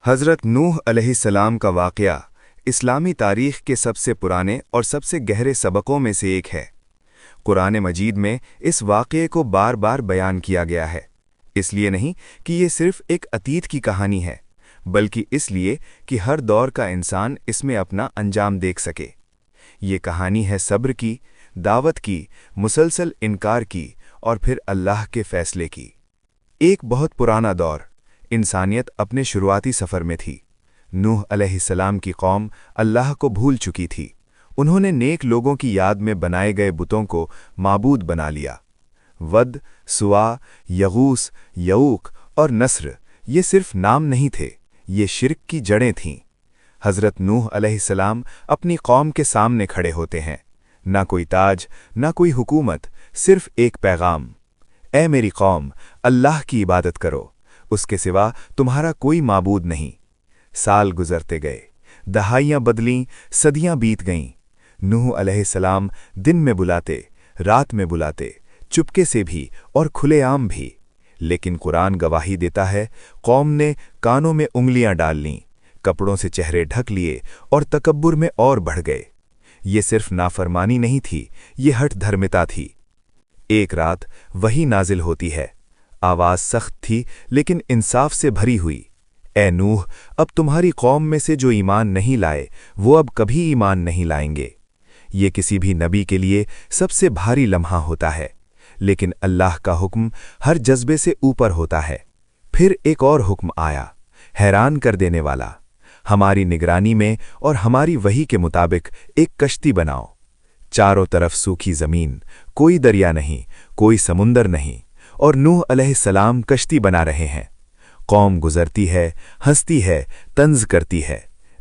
हज़रत नूह अलैहिस्सलाम का वाक़या इस्लामी तारीख़ के सबसे पुराने और सबसे गहरे सबकों में से एक है। कुरान मजीद में इस वाक़ये को बार बार बयान किया गया है, इसलिए नहीं कि ये सिर्फ़ एक अतीत की कहानी है, बल्कि इसलिए कि हर दौर का इंसान इसमें अपना अंजाम देख सके। ये कहानी है सब्र की, दावत की, मुसलसल इनकार की और फिर अल्लाह के फ़ैसले की। एक बहुत पुराना दौर, इंसानियत अपने शुरुआती सफ़र में थी। नूह अलैहिस्सलाम की कौम अल्लाह को भूल चुकी थी। उन्होंने नेक लोगों की याद में बनाए गए बुतों को माबूद बना लिया। वद, सुआ, यगूस, यऊक और नस्र ये सिर्फ नाम नहीं थे, ये शिर्क की जड़ें थीं। हज़रत नूह अलैहिस्सलाम अपनी कौम के सामने खड़े होते हैं। ना कोई ताज, ना कोई हुकूमत, सिर्फ एक पैगाम, ऐ मेरी कौम, अल्लाह की इबादत करो, उसके सिवा तुम्हारा कोई माबूद नहीं। साल गुजरते गए, दहाइयाँ बदलीं, सदियाँ बीत गईं। नूह अलैहिस्सलाम दिन में बुलाते, रात में बुलाते, चुपके से भी और खुलेआम भी, लेकिन कुरान गवाही देता है, कौम ने कानों में उंगलियां डाल लीं, कपड़ों से चेहरे ढक लिए और तकब्बुर में और बढ़ गए। ये सिर्फ नाफरमानी नहीं थी, ये हठ धर्मिता थी। एक रात वही नाजिल होती है। आवाज़ सख्त थी लेकिन इंसाफ से भरी हुई। ए नूह, अब तुम्हारी कौम में से जो ईमान नहीं लाए वो अब कभी ईमान नहीं लाएंगे। ये किसी भी नबी के लिए सबसे भारी लम्हा होता है, लेकिन अल्लाह का हुक्म हर जज्बे से ऊपर होता है। फिर एक और हुक्म आया, हैरान कर देने वाला। हमारी निगरानी में और हमारी वही के मुताबिक एक कश्ती बनाओ। चारों तरफ सूखी ज़मीन, कोई दरिया नहीं, कोई समुंदर नहीं, और नूह अलैहिस्सलाम कश्ती बना रहे हैं। कौम गुजरती है, हंसती है, तंज करती है,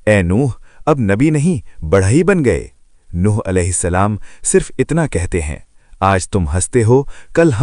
ए नूह, अब नबी नहीं बढ़ई बन गए। नूह अलैहिस्सलाम सिर्फ इतना कहते हैं, आज तुम हंसते हो, कल हम